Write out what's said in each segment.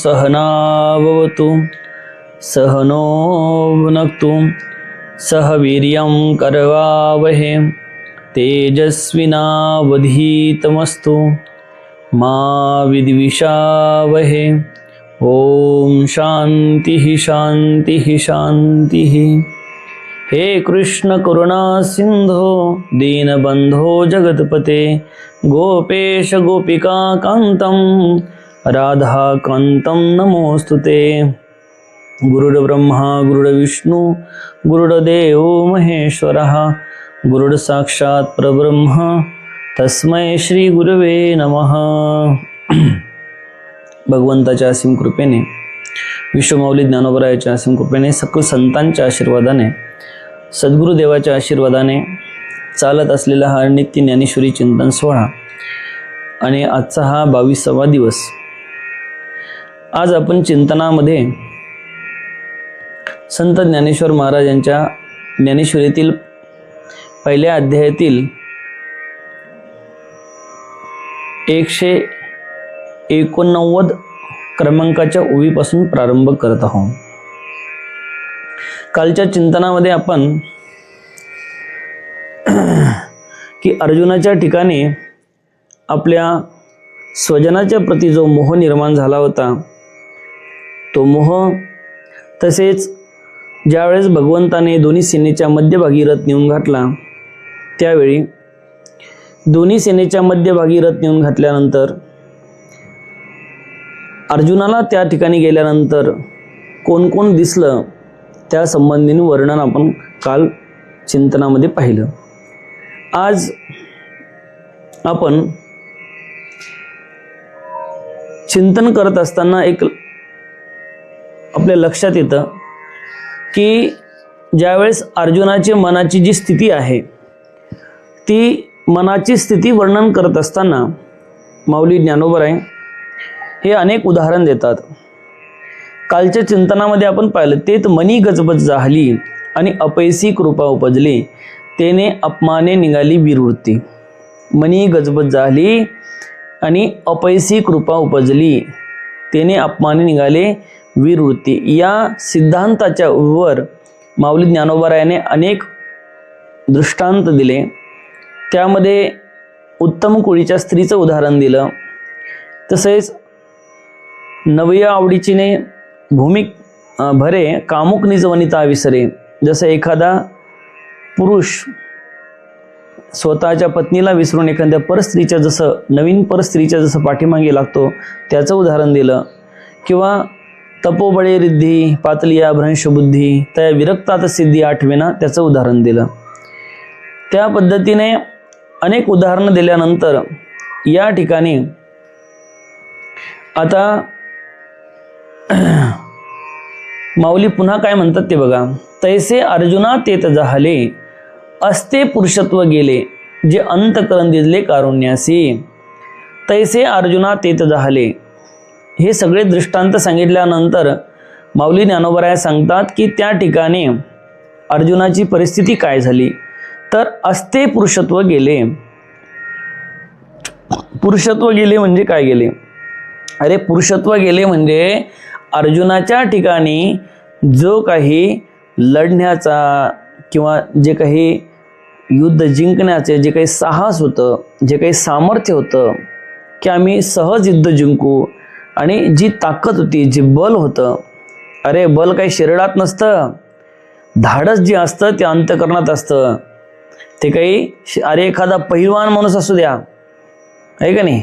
सहनाववतु सहनो भुनक्तु सह वीर्यं करवावहे तेजस्विनावधीतमस्तु मा विद्विषावहे। ओम शांतिः शांतिः शांतिः। हे कृष्ण करुणा सिंधो दीनबंधो जगतपते गोपेश गोपिका कांतं राधा कांतं नमोस्तुते। गुरुर्ब्रह्मा गुरुर्विष्णु गुरुर्देव महेश्वरः गुरुर् साक्षात् परब्रह्म तस्मै श्री गुरुवे नमः। भगवंताच्या असीम कृपेने, विश्वमाऊली ज्ञानोबरायाच्या असीम कृपेने, सकल संतांच्या आशीर्वादाने, सद्गुरुदेवाच्या आशीर्वादाने चालत असलेला हा नित्य ज्ञानेश्वरी चिंतन सोहळा आणि आजचा हा 22वा दिवस। आज आपण चिंतनामध्ये संत ज्ञानेश्वर महाराजांच्या ज्ञानेश्वरीतील पहिल्या अध्यायातील 189 क्रमांकाच्या ओवीपासून प्रारंभ करत आहोत। कालच्या चिंतनामध्ये आपण की अर्जुनाच्या ठिकाणी आपल्या स्वजनाच्या प्रती जो मोह निर्माण झाला होता, तो मोह, तसेच ज्यावेळेस भगवंताने दोन्ही सेनेच्या मध्यभागी रथ नेऊन घातला, त्यावेळी दोन्ही सेनेच्या मध्यभागी रथ नेऊन घातल्यानंतर अर्जुनाला त्या ठिकाणी गेल्यानंतर कोण कोण दिसलं त्या संबंधीने वर्णन आपण काल चिंतनामध्ये पाहिलं। आज आपण चिंतन करत असताना एक आपल्या लक्षात येतं की ज्यावेळेस अर्जुनाची मनाची जी स्थिती आहे, ती मनाची स्थिती वर्णन करत असताना माऊली ज्ञानोबराय हे अनेक उदाहरण देतात। कालच्या चिंतनामध्ये आपण पाहिलं, तेत मनी गजबज झाली आणि अपैसी कृपा उपजली, तेने अपमाने निघाली वीरवृत्ती। मनी गजबज झाली आणि अपैसी कृपा उपजली, तेने अपमाने निघाले वीरवृत्ती। या सिद्धांताच्या वर माऊली ज्ञानोबरायाने अनेक दृष्टांत दिले। त्यामध्ये उत्तम कुळीच्या स्त्रीचं उदाहरण दिलं, तसेच नवया आवडीचीने भूमिक भरे कामुक निज वनिता विसरे। जसं एखादा पुरुष स्वतःच्या पत्नीला विसरून एखाद्या परस्त्रीच्या जसं नवीन परस्त्रीच्या जसं पाठीमागे लागतो त्याचं उदाहरण दिलं। किंवा तपोबळे रिद्धी पातलिया भ्रंशबुद्धी त्या विरक्तात सिद्धी आठवेना त्याचं उदाहरण दिलं। त्या पद्धतीने अनेक उदाहरणं दिल्यानंतर या ठिकाणी आता माऊली पुन्हा काय म्हणतात ते बघा। तैसे अर्जुना तेत झाले असते पुरुषत्व गेले, जे अंतकरण दिसले कारुण्यासी। तैसे अर्जुना तेत झाले, हे सगळे दृष्टांत सांगितल्यानंतर माऊली ज्ञानोबराय सांगतात की त्या ठिकाणी अर्जुनाची परिस्थिती काय झाली, तर असते पुरुषत्व गेले। पुरुषत्व गेले म्हणजे काय गेले? अरे पुरुषत्व गेले म्हणजे अर्जुनाच्या ठिकाणी जो काही लढण्याचा किंवा जे काही युद्ध जिंकण्याचे जे काही साहस होतं, जे काही सामर्थ्य होतं की आम्ही सहज युद्ध जिंकू, आणि जी ताकद होती, जे बल होतं, अरे बल काही शरीरात नसतं, धाडस जे असतं ते अंतकरणात असतं। ते काही अरे एखादा पहिलवान माणूस असू द्या, आहे का नाही,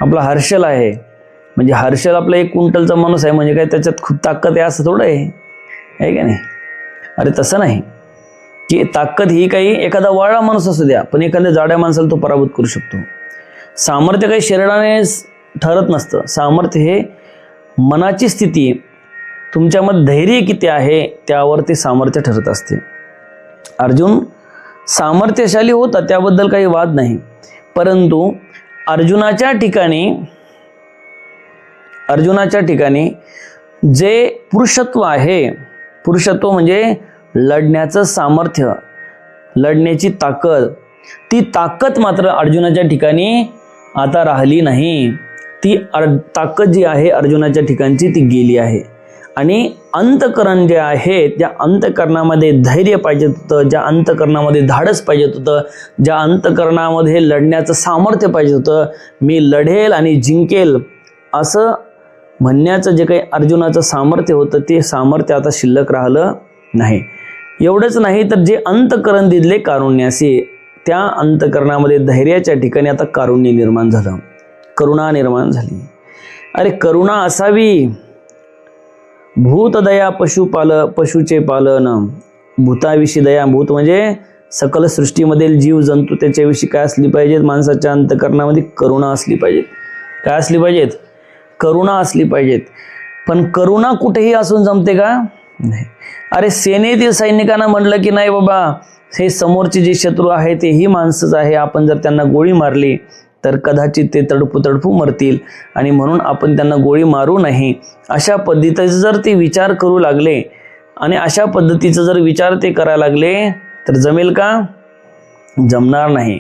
आपला हर्षल आहे म्हणजे हर्षल आपला 1 क्विंटलचा माणूस आहे म्हणजे काय त्याच्यात खूप ताकद आहे असं थोडं आहे का नाही? अरे तसं नाही की ताकद ही काही एखादा वाळा माणूस असू द्या, पण एखाद्या जाड्या माणसाला तो पराभूत करू शकतो। सामर्थ्य काही शरीराने ठरत नसतं, सामर्थ्य हे मनाची स्थिती, तुमच्यामध्ये धैर्य किती आहे त्यावर ते सामर्थ्य ठरत असते। अर्जुन सामर्थ्यशाली होता, त्याबद्दल काही वाद नाही, परंतु अर्जुनाच्या ठिकाणी जे पुरुषत्व आहे, पुरुषत्व म्हणजे लढण्याचं सामर्थ्य, लढण्याची ताकद, ती ताकद मात्र अर्जुनाच्या ठिकाणी आता राहिली नाही। ती ताकद जी आहे अर्जुनाच्या ठिकाणची ती गेली आहे. आणि अंतकरण जे आहे त्या अंतकरणामध्ये धैर्य पाहिजे होतं, ज्या अंतकरणामध्ये धाडस पाहिजे होतं, ज्या अंतकरणामध्ये लढण्याचं सामर्थ्य पाहिजे होतं, मी लढेल आणि जिंकेल असं म्हणण्याचं जे काही अर्जुनाचं सामर्थ्य होतं ते सामर्थ्य आता शिल्लक राहिलं नाही. एवढंच नाही तर जे अंतकरण दिले कारुण्यासी, त्या अंतकरणामध्ये धैर्याच्या ठिकाणी आता कारुण्य निर्माण झालं, करुणा निर्माण झाली. अरे करुणा असावी. भूतदया पशुचे पालन, भूताविषयी दया. भूत म्हणजे सकल सृष्टीमधील जीव जंतू, त्याच्याविषयी काय असली पाहिजेत? माणसाच्या अंतकरणामध्ये करुणा असली पाहिजे. काय असली पाहिजेत? करुणा असली पाहिजेत. पण करुणा कुठेही असून जमते का? नाही. अरे सेनेतील सैनिकांना म्हटलं की नाही बाबा, हे समोरचे जे शत्रू आहे ते ही माणसंच आहे, आपण जर त्यांना गोळी मारली तर कदाचित ते तडपू मरतील आणि म्हणून आपण त्यांना गोळी मारू नाही. अशा पद्धतीचा जर ते विचार करू लागले आणि अशा पद्धतीचा जर विचार ते करायला लागले तर जमेल का? जमणार नाही.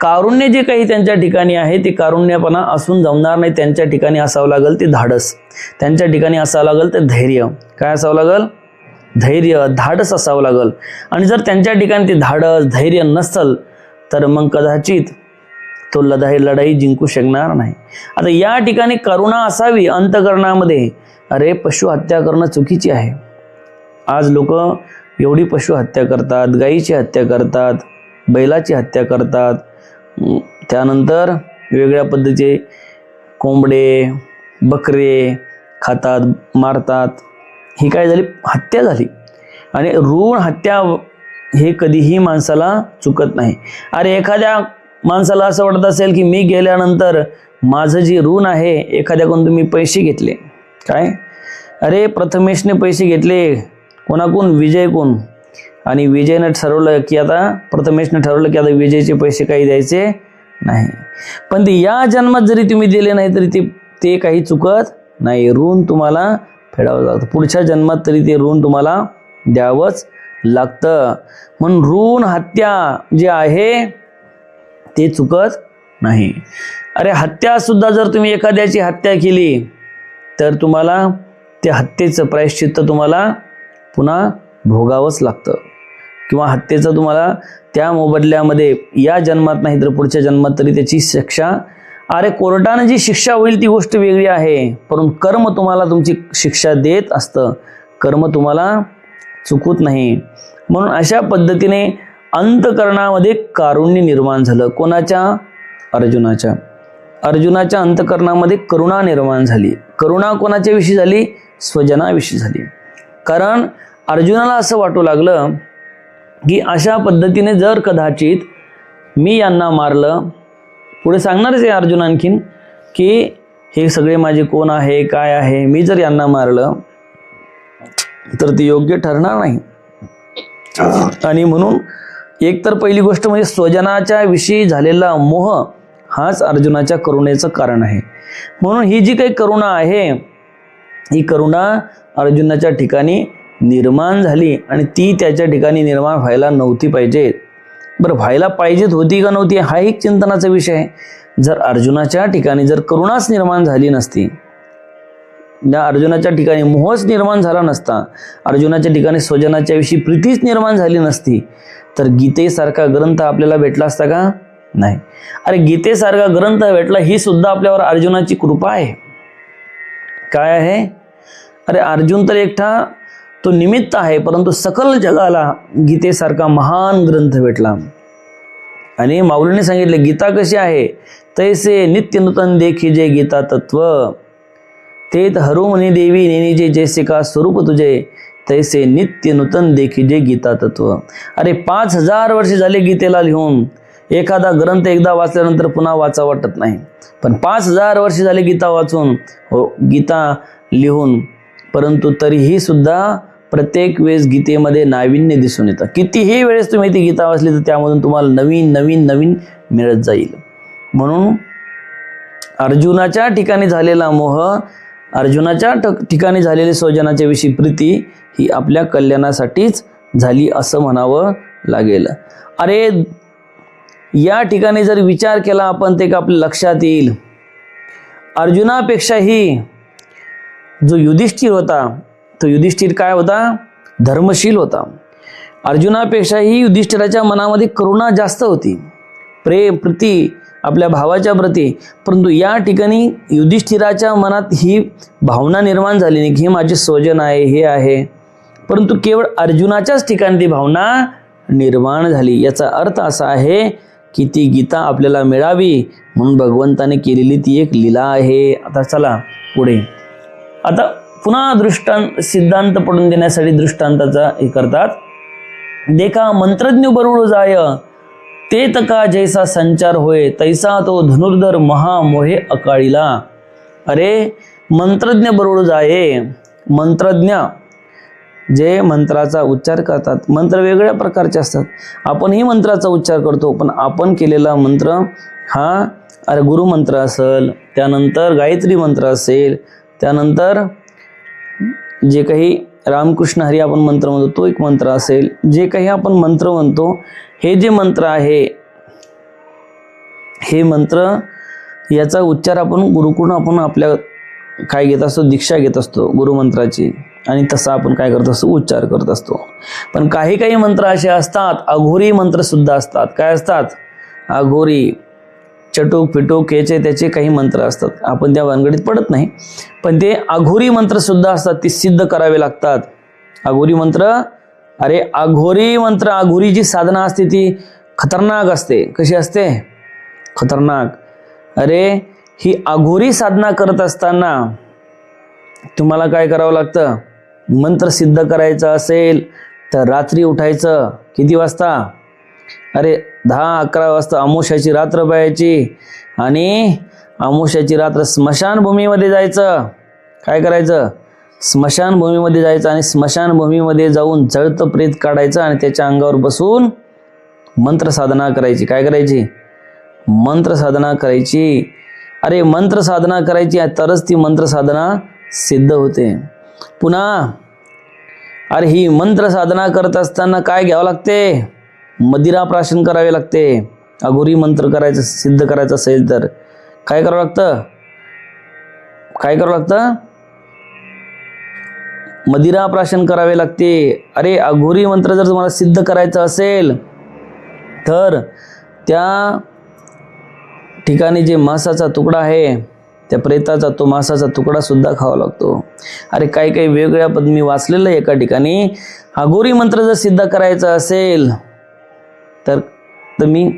कारुण्य जे काही त्यांच्या ठिकाणी आहे ते कारुण्यपणा असून जमणार नाही. त्यांच्या ठिकाणी असावं लागेल ते धाडस, त्यांच्या ठिकाणी असावं लागेल ते धैर्य. काय असावं लागेल? धैर्य, धाडस असावं लागेल. आणि जर त्यांच्या ठिकाणी ते धाडस धैर्य नसेल तर मग कदाचित तो लढाई जिंकू शकणार नाही. आता या ठिकाणी करुणा असावी अंतकरणामध्ये. अरे पशु हत्या करणं चुकीची आहे. आज लोक एवढी पशु हत्या करतात, गायीची हत्या करतात, बैलाची हत्या करतात, त्यानंतर वेगवेगळ्या पद्धतीचे कोंबडे बकरे खातात, मारतात. ही काय झाली? हत्या झाली. आणि भ्रूण हत्या हे कधीही माणसाला चुकत नाही. अरे एखाद्या माणसाला असं वाटत असेल की मी गेल्यानंतर माझं जे ऋण आहे, एखाद्याकडून तुम्ही पैसे घेतले. काय? अरे प्रथमेशने पैसे घेतले कोणाकडून? विजयकडून. आणि विजयने ठरवलं की आता प्रथमेशने ठरवलं की आता विजयचे पैसे काही द्यायचे नाही. पण ते या जन्मात जरी तुम्ही दिले नाही तरी ते काही चुकत नाही. ऋण तुम्हाला फेडावं लागतं. पुढच्या जन्मात तरी ते ऋण तुम्हाला द्यावंच लागतं. म्हणून ऋण हत्या जे आहे ते चुकत नाही. अरे हत्या सुद्धा जर तुम्ही एखाद्याची हत्या केली तर तुम्हाला त्या हत्येचं प्रायश्चित्त तुम्हाला पुन्हा भोगावंच लागतं, किंवा हत्येचं तुम्हाला त्या मोबदल्यामध्ये या जन्मात नाही तर पुढच्या जन्मात तरी त्याची शिक्षा. अरे कोर्टाने जी शिक्षा होईल ती गोष्ट वेगळी आहे, परंतु कर्म तुम्हाला तुमची शिक्षा देत असतं. कर्म तुम्हाला चुकत नाही. म्हणून अशा पद्धतीने अंतकरणामध्ये कारुण्य निर्माण झालं. कोणाच्या? अर्जुनाच्या. अर्जुनाच्या अंतकरणामध्ये करुणा निर्माण झाली. करुणा कोणाच्या विषयी झाली? स्वजनाविषयी झाली. कारण अर्जुनाला असं वाटू लागलं की अशा पद्धतीने जर कदाचित मी यांना मारलं, पुढे सांगणारच आहे अर्जुन आणखीन की हे सगळे माझे कोण आहे, काय आहे, मी जर यांना मारलं तर ते योग्य ठरणार नाही. आणि म्हणून एक तर पहिली गोष्ट म्हणजे स्वजनाच्या विषयी झालेला मोह हाच अर्जुनाच्या करुणेचं कारण आहे. म्हणून ही जी काही करुणा आहे ही करुणा अर्जुनाच्या ठिकाणी निर्माण झाली आणि ती त्याच्या ठिकाणी निर्माण व्हायला नव्हती पाहिजे. बरं, व्हायला पाहिजेत होती का नव्हती हा एक चिंतनाचा विषय आहे. जर अर्जुनाच्या ठिकाणी जर करुणाच निर्माण झाली नसती, त्या अर्जुनाच्या ठिकाणी मोहच निर्माण झाला नसता, अर्जुनाच्या ठिकाणी स्वजनाच्या विषयी प्रीतीच निर्माण झाली नसती, तर गीतेसारखा ग्रंथ आपल्याला भेटला असता का? नाही. अरे गीतेसारखा ग्रंथ भेटला ही सुद्धा आपल्यावर अर्जुनाची कृपा आहे. काय आहे? अरे अर्जुन तर एकटा तो निमित्त आहे, परंतु सकल जगाला गीतेसारखा महान ग्रंथ भेटला. आणि माऊलीने सांगितले गीता कशी आहे? तैसे नित्य नूतन देखिजे गीता तत्व, तेत हरुमनी देवी नेनीजे जैसे का स्वरूप तुझे, तैसे नित्य नूतन देखिजे गीता तत्व. अरे 5000 वर्ष झाले गीतेला लिहून. एखादा ग्रंथ एकदा वाचल्यानंतर पुन्हा वाचा वाटत नाही, पण 5000 वर्ष झाले गीता वाचून, गीता लिहून, परंतु तरीही सुद्धा प्रत्येक वेळेस गीतेमध्ये नाविन्य दिसून येतं. कितीही वेळेस तुम्ही ती गीता वाचली तर त्यामधून तुम्हाला नवीन नवीन नवीन मिळत जाईल. म्हणून अर्जुनाच्या ठिकाणी झालेला मोह, अर्जुनाच्या ठिकाणी झालेली स्वजनाच्या विषयी प्रीती ही आपल्या कल्याणासाठीच झाली असं म्हणावं लागेल. अरे या ठिकाणी जर विचार केला आपण ते आपल्या लक्षात येईल. अर्जुनापेक्षाही जो युधिष्ठिर होता तो युधिष्ठिर काय होता? धर्मशील होता. अर्जुनापेक्षाही युधिष्ठिराच्या मनामध्ये करुणा जास्त होती, प्रेम प्रीती आपल्या भावाच्या प्रती. परंतु या ठिकाणी युधिष्ठिराच्या मनात ही भावना निर्माण झाली नाही की हे माझे स्वजन आहे, हे आहे. परंतु केवळ अर्जुनाच्याच ठिकाणी ती भावना निर्माण झाली. याचा अर्थ असा आहे की ती गीता आपल्याला मिळावी म्हणून भगवंताने केलेली ती एक लीला आहे. आता चला पुढे. आता पुन्हा दृष्टांत सिद्धांत पडून देण्यासाठी दृष्टांताचा हे करतात. देखा मंत्रज्ञ बरुळ जाय, ते तका जैसा संचार होय, तैसा तो धनुर्धर महामोहे अकाळीला. अरे मंत्रज्ञ बरुळ जाये, मंत्रज्ञ जे मंत्राचा उच्चार करतात. मंत्र वेगळ्या प्रकारचे असतात. आपणही मंत्राचा उच्चार करतो, पण आपण केलेला मंत्र हा गुरुमंत्र असेल, त्यानंतर गायत्री मंत्र असेल, त्यानंतर जे काही रामकृष्ण हरी आपण मंत्र म्हणतो तो एक मंत्र असेल, जे काही आपण मंत्र म्हणतो हे जे मंत्र आहे हे मंत्र याचा उच्चार आपण गुरुकडून आपण आपल्या काय घेत असतो, दीक्षा घेत असतो गुरुमंत्राची, आणि तसा आपण काय करत असतो, उच्चार करत असतो. पण काही काही मंत्र असे असतात, अघोरी मंत्र सुद्धा असतात. काय असतात? अघोरी, चटूक फिटूक याचे त्याचे काही मंत्र असतात. आपण त्या भानगडीत पडत नाही, पण ते अघोरी मंत्र सुद्धा असतात, ते सिद्ध करावे लागतात. अघोरी मंत्र, अरे अघोरी मंत्र, अघोरी जी साधना असते ती खतरनाक असते. कशी असते? खतरनाक. अरे ही अघोरी साधना करत असताना तुम्हाला काय करावं लागतं? मंत्र सिद्ध करायचं असेल तर रात्री उठायचं. किती वाजता? अरे 10-11 वाजता. अमावस्याची रात्र पाहायची आणि अमावस्याची रात्र स्मशानभूमीमध्ये जायचं. काय करायचं? स्मशानभूमीमध्ये जायचं आणि स्मशानभूमीमध्ये जाऊन जळतं प्रेत काढायचं आणि त्याच्या अंगावर बसून मंत्र साधना करायची. काय करायची? मंत्र साधना करायची. अरे मंत्र साधना करायची तरच ती मंत्र साधना सिद्ध होते. पुन्हा अरे ही मंत्र साधना करत असताना काय घ्यावं लागते? मदिरा प्राशन करावे लागते. अघोरी मंत्र करायचं सिद्ध करायचं असेल तर काय करावं लागतं? काय करावं लागतं? मदिरा प्राशन करावे लागते. अरे अघोरी मंत्र जर तुम्हाला सिद्ध करायचं असेल तर त्या ठिकाणी जे मांसाचा तुकडा आहे त्या प्रेताचा तो मांसाचा तुकडा सुद्धा खावा लागतो. अरे काही काही वेगवेगळ्या पद मी वाचलेलं एका ठिकाणी. अघोरी मंत्र जर सिद्ध करायचा असेल तर मी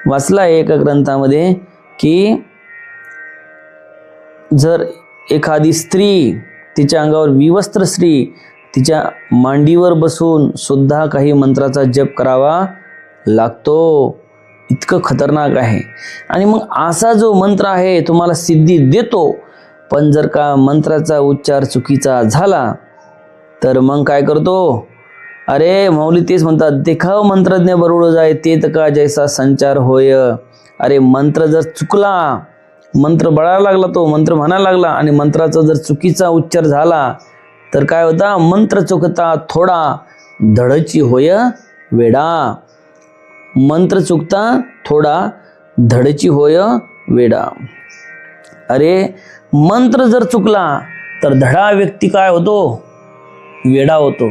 वाचला आहे एका ग्रंथामध्ये की जर एखादी स्त्री, तिच्या अंगावर विवस्त्र स्त्री तिच्या मांडीवर बसून सुद्धा काही मंत्राचा जप करावा लागतो. इतकं खतरनाक आहे. आणि मग असा जो मंत्र आहे तुम्हाला सिद्धी देतो, पण जर का मंत्राचा उच्चार चुकीचा झाला तर मग काय करतो? अरे माऊली तेच म्हणतात, देखाव मंत्रज्ञ बरुळ जाय, ते तका जैसा संचार होय. अरे मंत्र जर चुकला, मंत्र बळायला लागला, तो मंत्र म्हणायला लागला आणि मंत्राचा जर चुकीचा उच्चार झाला तर काय होता? मंत्र चुकता थोडा धडची होय वेडा. मंत्र चुकता थोडा धडची होय वेडा. अरे मंत्र जर चुकला तर धडा व्यक्ती काय होतो? वेडा होतो.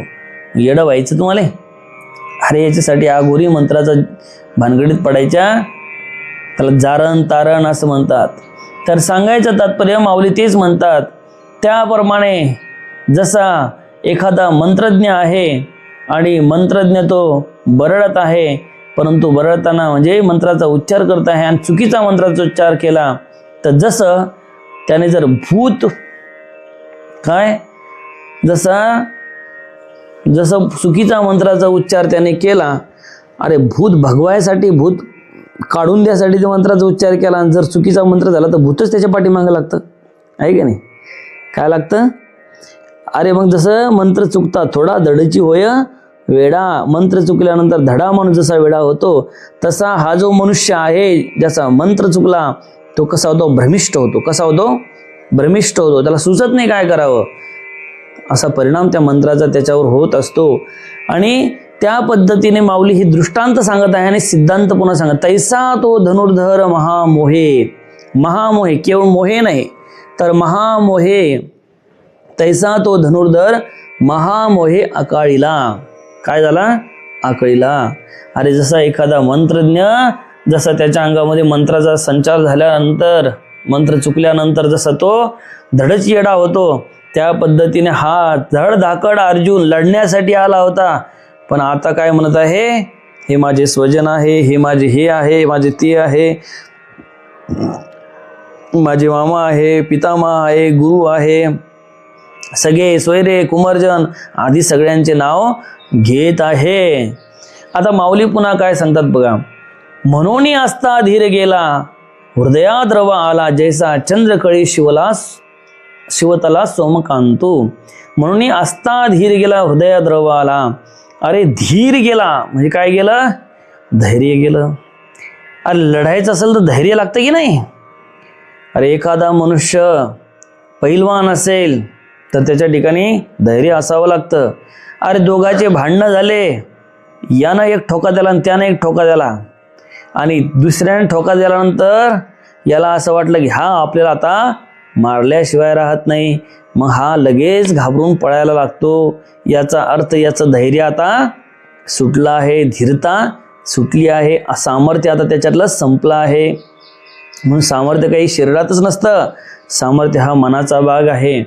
येडं व्हायचं तुम्हाला? अरे याच्यासाठी अघोरी मंत्राचा भानगडीत पडायच्या, त्याला जारण तारण असं म्हणतात. तर सांगायचं तात्पर्य माऊली तेच म्हणतात, त्याप्रमाणे जसा एखादा मंत्रज्ञ आहे आणि मंत्रज्ञ तो बरळत आहे, परंतु बरळताना म्हणजे मंत्राचा उच्चार करत आहे आणि चुकीचा मंत्राचा उच्चार केला तर जसं त्याने जर भूत काय जसं चुकीचा मंत्राचा उच्चार त्याने केला, अरे भूत भगवायसाठी, भूत काढून द्यासाठी त्या मंत्राचा उच्चार केला आणि जर चुकीचा मंत्र झाला तर भूतच त्याच्या पाठीमागे लागतं, आहे की नाही? काय लागतं? अरे मग जसं मंत्र चुकता थोडा धडची होय वेडा. मंत्र चुकल्यानंतर धडा म्हणून जसा वेडा होतो तसा हा जो मनुष्य आहे ज्याचा मंत्र चुकला तो कसा होतो? भ्रमिष्ट होतो. कसा होतो? भ्रमिष्ट होतो. त्याला सुचत नाही काय करावं, असा परिणाम त्या मंत्राचा त्याच्यावर होत असतो. आणि त्या पद्धतीने माऊली ही दृष्टांत सांगत आहे आणि सिद्धांत पुन्हा सांगत, तैसा तो धनुर्धर महामोहे. महामोहे, केवळ मोहे नाही तर महामोहे तैसा तो धनुर्धर महामोहे अकाळीला. काय झाला? आकळीला. अरे जसा एखादा मंत्रज्ञ, जसा त्याच्या अंगामध्ये मंत्राचा संचार झाल्यानंतर, मंत्र चुकल्यानंतर जसा तो धडच येडा होतो, त्या पद्धतीने हा धडधाकड अर्जुन लढण्यासाठी आला होता. पण आता काय म्हणत आहे? हे माझे स्वजन आहे, हे माझे हे आहे, माझे ते आहे, माझे मामा आहे, पितामह आहे, गुरु आहे, सगळे सोयरे कुमारजन आदी सगळ्यांचे नाव घेत आहे. आता माऊली पुन्हा काय सांगतात बघा. म्हणून असता धीर गेला हृदयात रवा आला जैसा चंद्रकळी शिवतला सोमकांतू. म्हणून असता धीर गेला हृदयात रवा आला. अरे धीर गेला म्हणजे काय गेलं? धैर्य गेलं. अरे लढायचं असेल तर धैर्य लागतं की नाही? अरे एखादा मनुष्य पैलवान असेल तर त्याच्या ठिकाणी धैर्य असावं लागतं. अरे दोघांचे भांडणं झाले, यानं एक ठोका दिला आणि त्यानं एक ठोका दिला, आणि दुसऱ्याने ठोका दिल्यानंतर याला असं वाटलं की हा आपल्याला आता मारल्याशिवाय राहत नाही, मग हा लगेच घाबरून पळायला लागतो. याचा अर्थ याचं धैर्य आता सुटलं आहे, धीरता सुटली आहे, सामर्थ्य आता त्याच्यातलं संपलं आहे. म्हणून सामर्थ्य काही शरीरातच नसतं, सामर्थ्य हा मनाचा भाग आहे.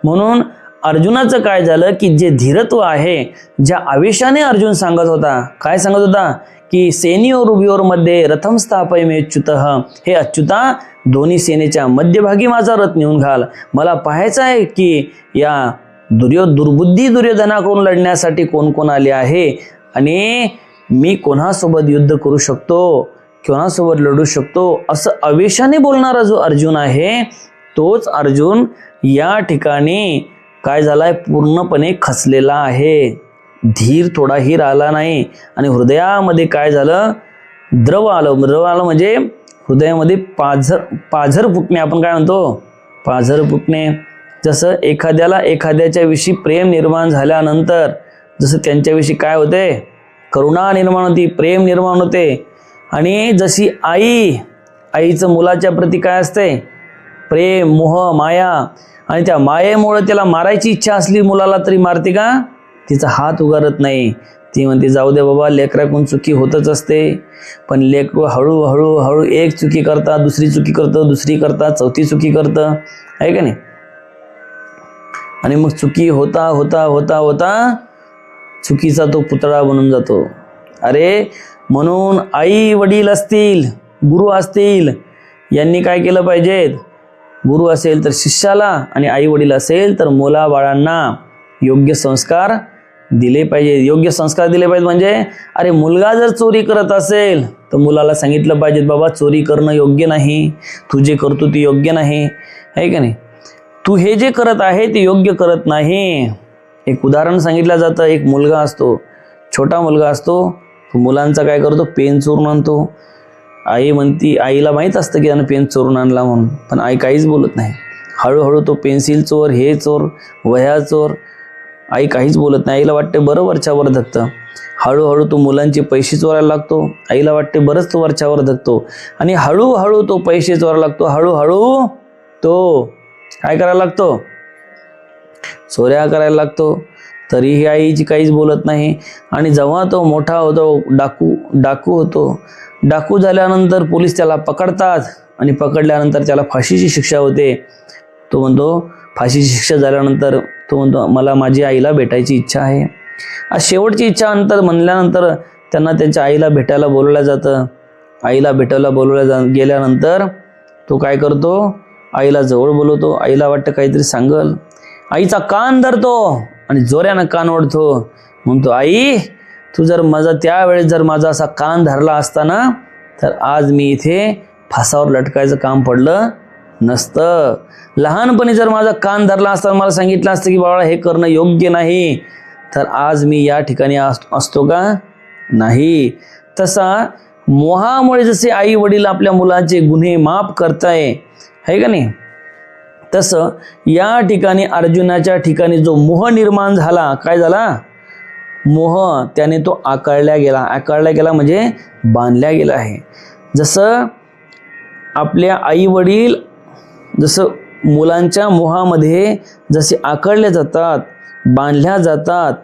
म्हणून अर्जुनाचं काय झालं की जे धीरत्व आहे, ज्या आवेशाने अर्जुन सांगत होता, काय सांगत होता की सेनियोर उभियोर मध्ये रथम स्थापय मे अच्युतः, हे अच्युता दोन्ही सेनेच्या मध्यभागी माझा रथ नेऊन घाल. मला पाहायचं आहे की या दुर्बुद्धी दुर्योधनाकडून लढण्यासाठी कोण कोण आले आहे आणि मी कोणासोबत युद्ध करू शकतो, कोणासोबत लढू शकतो, असं आवेशाने बोलणारा जो अर्जुन आहे, तोच अर्जुन या ठिकाणी काय झालाय? पूर्णपणे खचलेला आहे. धीर थोडाही राहिला नाही आणि हृदयामध्ये काय झालं? द्रव आलं. द्रव आलं म्हणजे हृदयामध्ये पाझर फुटणे. आपण काय म्हणतो? पाझर फुटणे. जसं एखाद्याला एखाद्याच्या विषयी प्रेम निर्माण झाल्यानंतर जसं त्यांच्याविषयी काय होते? करुणा निर्माण होती, प्रेम निर्माण होते. आणि जशी आईचं मुलाच्या प्रती काय असते? प्रेम, मोह, माया. आणि त्या मायेमुळे त्याला मारायची इच्छा असली मुलाला तरी मारते का? तिचा हात उगारत नाही. ती म्हणते जाऊ दे बाबा, लेकराकडून चुकी होतच असते. पण लेकरू हळूहळू एक चुकी करता, दुसरी चुकी करतं, दुसरी करता, चौथी चुकी करतं, आहे का नाही? आणि मग चुकी होता होता होता होता चुकीचा तो पुतळा बनून जातो. अरे म्हणून आई वडील असतील, गुरु असतील, यांनी काय केलं पाहिजे? गुरु असेल तर शिष्याला आणि आई वडील असेल तर मुला बाळांना योग्य संस्कार दिले पाहिजे. योग्य संस्कार दिले पाहिजे म्हणजे अरे मुलगा जर चोरी करत असेल तर मुलाला सांगितलं पाहिजे बाबा चोरी करणं योग्य नाही, तू जे करतो ते योग्य नाही, आहे का नाही? तू हे जे करत आहे ते योग्य करत नाही. एक उदाहरण सांगितलं जातं. एक मुलगा असतो, छोटा मुलगा असतो, तो मुलांचा काय करतो? पेन चोरून आणतो. आई म्हणती, आईला माहीत असतं की त्यानं पेन चोरून आणला म्हणून, पण आई काहीच बोलत नाही. हळूहळू तो पेन्सिल चोर, हे चोर, वह्या चोर, आई काहीच बोलत नाही. आईला वाटते बरं वरच्यावर धकतं. हळूहळू तो मुलांचे पैसे चोरायला लागतो. आईला वाटते बरंच तो वरच्यावर धकतो. आणि हळूहळू तो पैसे चोरायला लागतो. हळूहळू तो काय करायला लागतो? चोऱ्या करायला लागतो. तरीही आईची काहीच बोलत नाही. आणि जेव्हा तो मोठा होतो, डाकू होतो. डाकू झाल्यानंतर पोलीस त्याला पकडतात आणि पकडल्यानंतर त्याला फाशीची शिक्षा होते. तो म्हणतो, फाशीची शिक्षा झाल्यानंतर तो म्हणतो मला माझी आईला भेटायची इच्छा आहे. आज शेवटची इच्छा नंतर म्हणल्यानंतर त्यांना त्यांच्या आईला भेटायला बोलवलं जातं. आईला भेटायला गेल्यानंतर तो काय करतो? आईला जवळ बोलवतो. आईला वाटतं काहीतरी सांगल. आईचा कान धरतो आणि जोऱ्यानं कान ओढतो. म्हणतो आई तू जर त्यावेळेस जर माझा असा कान धरला असता ना तर आज मी इथे फासावर लटकायचं काम पडलं नसतं. लहानपणी जर माझा कान धरला असता, मला सांगितलं असतं की बाळा हे करणं योग्य नाही, तर आज मी या ठिकाणी असतो का? नाही. तसा मोहामुळे जसे आई वडील आपल्या मुलाचे गुन्हे माफ करताय, आहे का नाही, तसं या ठिकाणी अर्जुनाच्या ठिकाणी जो मोह निर्माण झाला, काय झाला? मोह, त्याने तो आकळल्या गेला. आकळल्या गेला म्हणजे बांधल्या गेला आहे. जसं आपल्या आई वडील जसं मुलांच्या मोहामध्ये जसे आकडले जातात, बांधल्या जातात,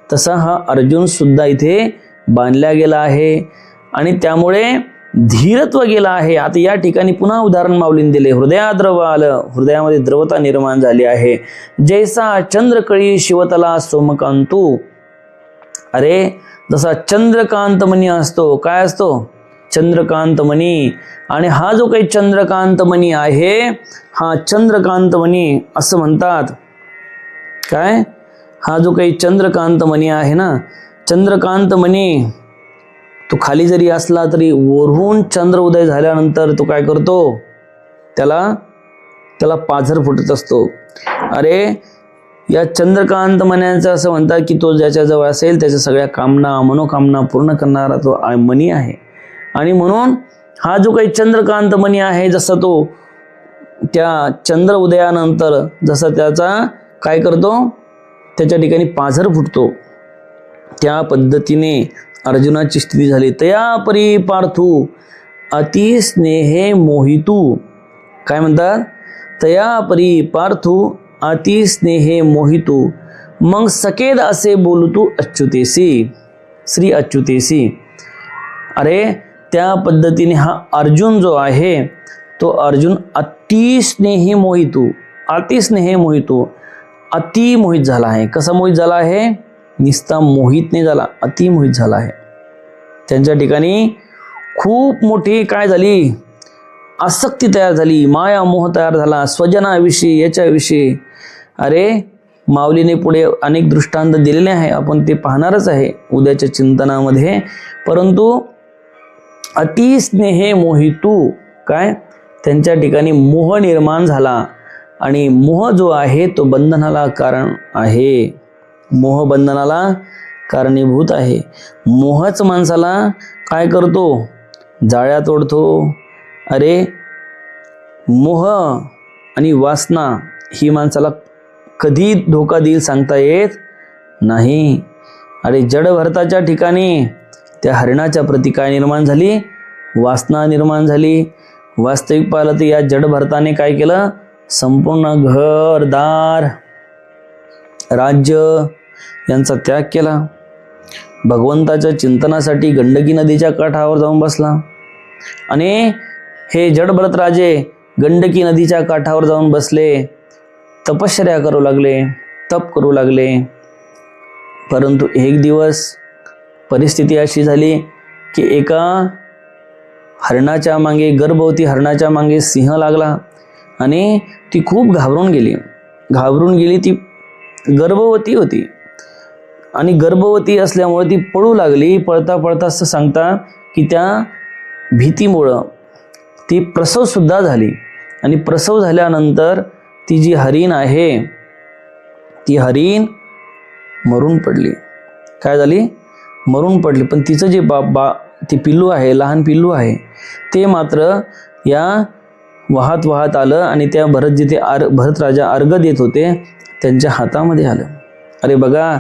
तसा हा अर्जुन सुद्धा इथे बांधला गेला आहे आणि त्यामुळे धीरत्व गेला आहे. आता या ठिकाणी पुन्हा उदाहरण माऊलीने दिले. हृदयाद्रव आलं, हृदयामध्ये द्रवता निर्माण झाली आहे. जैसा चंद्रकळी शिवतला सोमकांतू. अरे जसा चंद्रकांतमणी असतो, काय असतो? चंद्रकांतमणी. आणि हा जो काही चंद्रकांतमणी आहे, हा चंद्रकांतमणी असं म्हणतात. काय? हा जो काही चंद्रकांतमणी आहे ना, चंद्रकांतमणी तो खाली जरी असला तरी वरून चंद्र उदय झाल्यानंतर तो काय करतो? त्याला पाझर फुटत असतो. अरे या चंद्रकांत मण्यांचं असं म्हणतात की तो ज्याच्याजवळ असेल त्याच्या सगळ्या कामना मनोकामना पूर्ण करणारा तो मणी आहे. आणि म्हणून हा जो काही चंद्रकांत मणी आहे, जसा तो त्या चंद्र उदयानंतर जसा त्याचा काय करतो, त्याच्या ठिकाणी पाझर फुटतो, त्या पद्धतीने अर्जुनाची स्थिती झाली. तया परी पार्थू अति स्नेहे मोहितू. काय म्हणतात? तया परी पार्थू अति स्नेहे मोहितू मग सकेद असे बोलू तू अच्युतेसी, श्री अच्युतेसी. अरे त्या पद्धतीने हा अर्जुन जो आहे तो अर्जुन अति स्नेही मोहितू, अति स्नेहे मोहितू, अति मोहित झाला आहे. कसा मोहित झाला आहे? निस्ता मोहित नाही झाला, अति मोहित झाला आहे. त्यांच्या ठिकाणी खूप मोठी काय झाली? आसक्ती तयार झाली, माया मोह तयार झाला स्वजनाविषयी, याच्याविषयी. अरे माऊलीने पुढे अनेक दृष्टांत दिलेले आहे, आपण ते पाहणारच आहे उद्याच्या चिंतनामध्ये. परंतु अति स्नेहे मोहितू, काय? त्यांच्या ठिकाणी मोह निर्माण झाला आणि मोह जो आहे तो बंधनाला कारण आहे. मोह बंधनाला कारणीभूत आहे. मोहच माणसाला काय करतो? जाळ्या तोडतो. अरे मोह आणि वासना ही माणसाला कधी धोका देईल सांगता येत नाही. अरे जड भरताच्या ठिकाणी त्या हरिणाच्या प्रती काय निर्माण झाली? वासना निर्माण झाली. वास्तविक पाहिलं तर या जड भरताने काय केलं? संपूर्ण घरदार राज्य यांचा त्याग केला. भगवंताच्या चिंतनासाठी गंडकी नदीच्या काठावर जाऊन बसला. आणि हे जडभरत राजे गंडकी नदीच्या काठावर जाऊन बसले, तपश्चर्या करू लागले, तप करू लागले. परंतु एक दिवस परिस्थिती अशी झाली की एका हरणाच्या मागे, गर्भवती हरणाच्या मागे सिंह लागला आणि ती खूप घाबरून गेली. ती गर्भवती होती आणि गर्भवती असल्यामुळे ती पळू लागली. पळता पळता असं सांगता की त्या भीतीमुळं ती प्रसवसुद्धा झाली. आणि प्रसव झाल्यानंतर ती जी हरीण आहे ती हरीण मरून पडली. काय झाली? मरून पडली. पण तिचं जे ती पिल्लू आहे, लहान पिल्लू आहे, ते मात्र या वाहत वाहत आलं आणि त्या भरत राजा अर्घ देत होते त्यांच्या हातामध्ये आलं. अरे बघा,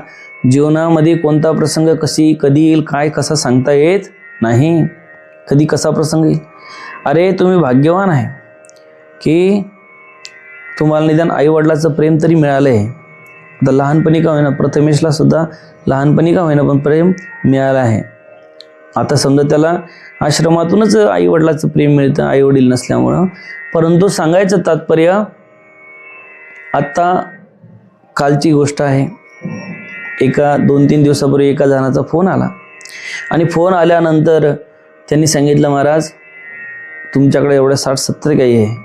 जीवनामध्ये कोणता प्रसंग कधी येईल, काय कसा सांगता येत नाही. कधी कसा प्रसंग येईल. अरे तुम्ही भाग्यवान आहे की तुम्हाला निदान आईवडिलाचं प्रेम तरी मिळालं आहे. आता लहानपणी का होईना, प्रथमेशला सुद्धा लहानपणी का होईना पण प्रेम मिळालं आहे. आता समजा त्याला आश्रमातूनच आईवडिलाचं प्रेम मिळतं, आईवडील नसल्यामुळं. परंतु सांगायचं तात्पर्य, आत्ता कालची गोष्ट आहे, 2-3 दिवसापूर्वी एका जणाचा फोन आला आणि फोन आल्यानंतर त्यांनी सांगितलं, महाराज तुमच्याकडे एवढ्या 60-70 गायी आहे.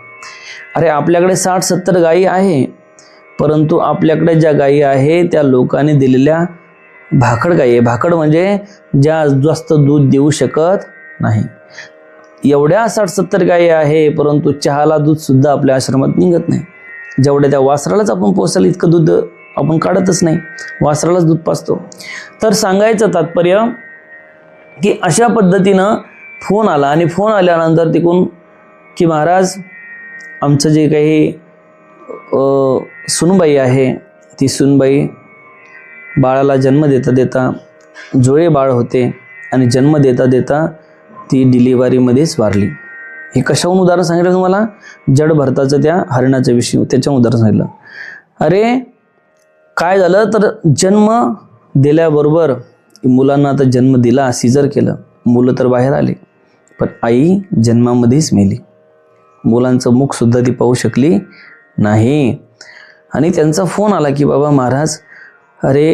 अरे आपल्याकडे 60-70 गायी आहे, परंतु आपल्याकडे ज्या गायी आहे त्या लोकांनी दिलेल्या भाकड गायी आहे. भाकड म्हणजे ज्या जास्त दूध देऊ शकत नाही. एवढ्या 60-70 गायी आहे, परंतु चहाला दूध सुद्धा आपल्या आश्रमात निघत नाही. जेवढ्या त्या वासरालाच आपण पोसायला इतकं दूध आपण काढतच नाही, वासरालाच दूध पाजतो. तर सांगायचं तात्पर्य की अशा पद्धतीनं फोन आला आणि फोन आल्यानंतर तिकडून की महाराज आमचं जे काही सुनबाई आहे, ती सुनबाई बाळाला जन्म देता देता जुळे बाळ होते आणि जन्म देता देता ती डिलिव्हरीमध्येच वारली. हे कशाहून उदाहरण सांगितलं तुम्हाला? जड भरताचं त्या हरणाच्या विषयी त्याच्या उदाहरण सांगितलं. अरे काय झालं तर जन्म दिल्याबरोबर मुलांना आता जन्म दिला, सिजर केलं, मुलं तर बाहेर आली, पण आई जन्मामध्येच मेली. मुलांचं मुख सुद्धा ती पाहू शकली नाही. आणि त्यांचा फोन आला की बाबा महाराज, अरे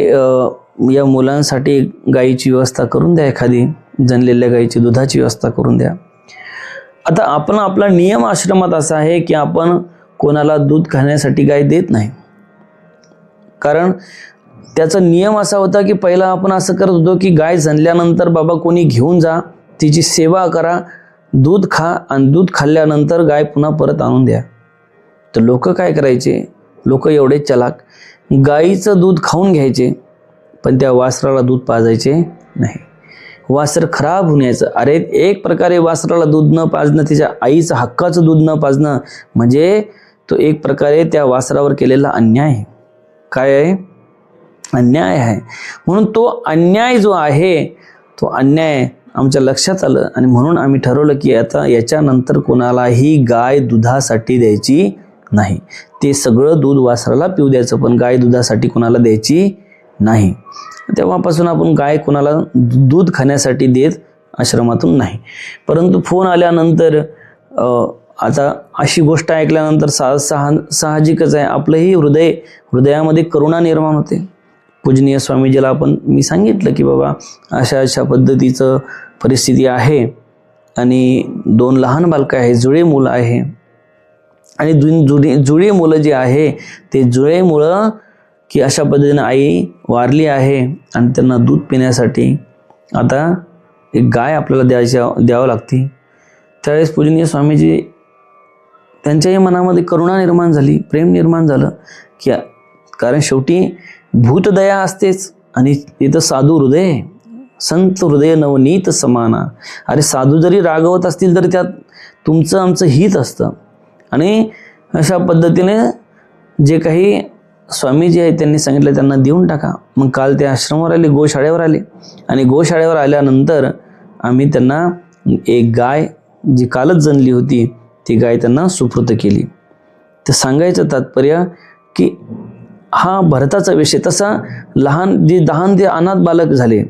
या मुलांसाठी गाईची व्यवस्था करून द्या, एखादी जनलेल्या गाईची दुधाची व्यवस्था करून द्या. आता आपण आपला नियम आश्रमात असा आहे की आपण कोणाला दूध खाण्यासाठी गाय देत नाही. कारण त्याचा नियम असा होता की पहिला आपण असं करत होतो की गाय जनल्यानंतर बाबा कोणी घेऊन जा, तिची सेवा करा, दूध खा, आणि दूध खाल्ल्यानंतर गाय पुन्हा परत आणून द्या. तर लोक काय करायचे, लोक एवढे चलाक, गाईचं दूध खाऊन घ्यायचे पण त्या वासराला दूध पाजायचे नाही. वासर खराब होण्याचं. अरे एक प्रकारे वासराला दूध न पाजणं, तिच्या आईचं हक्काचं दूध न पाजणं म्हणजे तो एक प्रकारे त्या वासरावर केलेला अन्याय आहे. काय आहे? अन्याय आहे. म्हणून तो अन्याय जो आहे तो अन्याय आमच्या लक्षात आलं आणि म्हणून आम्ही ठरवलं की आता याच्यानंतर कोणालाही गाय दुधासाठी द्यायची नाही. ते सगळं दूध वासराला पिऊ द्यायचं, पण गाय दुधासाठी कोणाला द्यायची नाही. तेव्हापासून आपण गाय कोणाला दूध खाण्यासाठी देत आश्रमातून नाही. परंतु फोन आल्यानंतर आता अशी गोष्ट ऐकल्यानंतर साहजिकच आहे आपलंही हृदयामध्ये करुणा निर्माण होते. पूजनीय स्वामीजीला मी सांगितलं की बाबा अशा पद्धतीचं परिस्थिती आहे आणि 2 लहान बालकं आहे, जुळे मुलं आहे, आणि जुळे मुलं जे आहे ते जुळे मुलं की अशा पद्धतीने आई वारली आहे आणि त्यांना दूध पिण्यासाठी आता एक गाय आपल्याला द्यावं लागते. त्यावेळेस पूजनीय स्वामीजी त्यांच्याही मनामध्ये करुणा निर्माण झाली, प्रेम निर्माण झालं की कारण शेवटी भूतदया असतेच आणि तिथं साधू हृदय, संत हृदय नवनीत समाना. अरे साधू जरी रागवत असतील तरी त्यात तुमचं आमचं हित असतं. आणि अशा पद्धतीने जे काही स्वामीजी आहेत त्यांनी सांगितलं त्यांना देऊन टाका. मग काल ते आश्रमावर आले, गोशाळेवर आले, आणि गोशाळेवर आल्यानंतर आम्ही त्यांना एक गाय जी कालच जणली होती ती गाय त्यांना सुपूर्द केली. तर सांगायचं तात्पर्य की हा भरताचा विषय. तसा लहान जे अनाथ बालक झाले,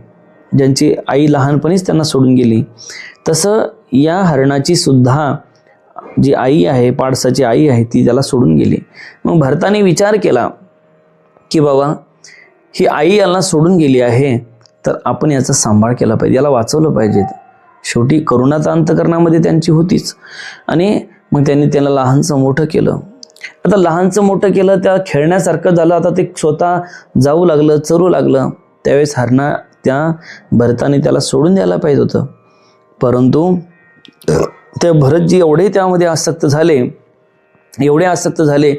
ज्यांची आई लहानपणीच त्यांना सोडून गेली, तसं या हरणाची सुद्धा जी आई आहे, पाडसाची आई आहे, ती त्याला सोडून गेली. मग भरताने विचार केला की बाबा ही आई याला सोडून गेली आहे तर आपण याचा सांभाळ केला पाहिजे, याला वाचवलं पाहिजे. शेवटी करुणाचा अंतकरणामध्ये त्यांची होतीच. आणि मग त्यांनी त्याला लहानचं मोठं केलं. आता लहानचं मोठं केलं, त्या खेळण्यासारखं झालं. आता ते स्वतः जाऊ लागलं, चरू लागलं. त्यावेळेस त्या भरताने त्याला सोडून द्यायला पाहिजे होतं. परंतु ते भरतजी एवढे त्यामध्ये आसक्त झाले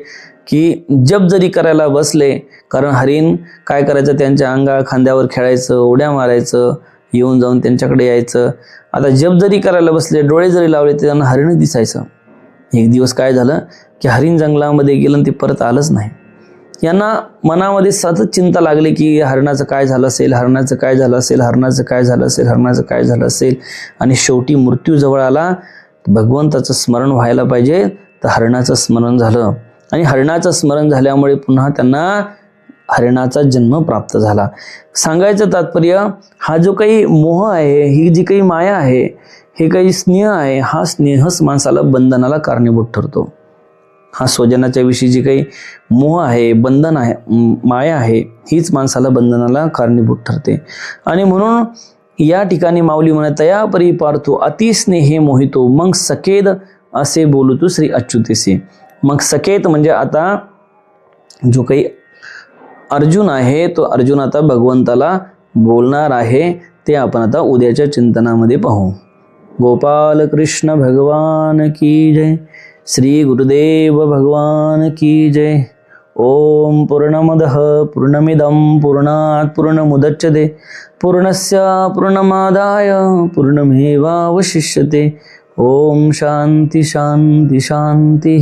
की जप जरी करायला बसले, कारण हरिण काय करायचं, त्यांच्या खांद्यावर खेळायचं, उड्या मारायचं, येऊन जाऊन त्यांच्याकडे यायचं. आता जप जरी करायला बसले, डोळे जरी लावले तर त्यांना हरिण दिसायचं. एक दिवस काय झालं की हरिण जंगलामध्ये गेलं आणि ते परत आलंच नाही. यांना मनामध्ये सतत चिंता लागली की हरणाचं काय झालं असेल, हरणाचं काय झालं असेल, हरणाचं काय झालं असेल, हरणाचं काय झालं असेल. आणि शेवटी मृत्यू जवळ आला. भगवंताचं स्मरण व्हायला पाहिजे, तर हरणाचं स्मरण झालं. आणि हरणाचं स्मरण झाल्यामुळे पुन्हा त्यांना हरणाचा जन्म प्राप्त झाला. सांगायचं तात्पर्य, हा जो काही मोह आहे, ही जी काही माया आहे, हे काही स्नेह आहे, हा स्नेहच माणसाला बंधनाला कारणीभूत ठरतो. हा स्वजनाच्या विषयी जी काही मोह आहे, बंधन आहे, माया आहे, हीच माणसाला बंधनाला कारणीभूत ठरते. आणि म्हणून या ठिकाणी माऊली म्हणत, तया परी पार्थो अति स्नेहे मोहितो मग सकेद असे बोलू तू श्री अच्युतेसे. मग सकेत म्हणजे आता जो काही अर्जुन आहे तो अर्जुन आता भगवंताला बोलणार आहे. ते आपण आता उद्याच्या चिंतनामध्ये पाहू. गोपाल कृष्ण भगवान की जय. श्री गुरुदेव भगवान की जय. ओम पूर्णमदः पूर्णमिदं पूर्णात् पूर्णमुदच्यते पूर्णस्य पूर्णमादाय पूर्णमेवावशिष्यते. ओम शांती शांती शांती.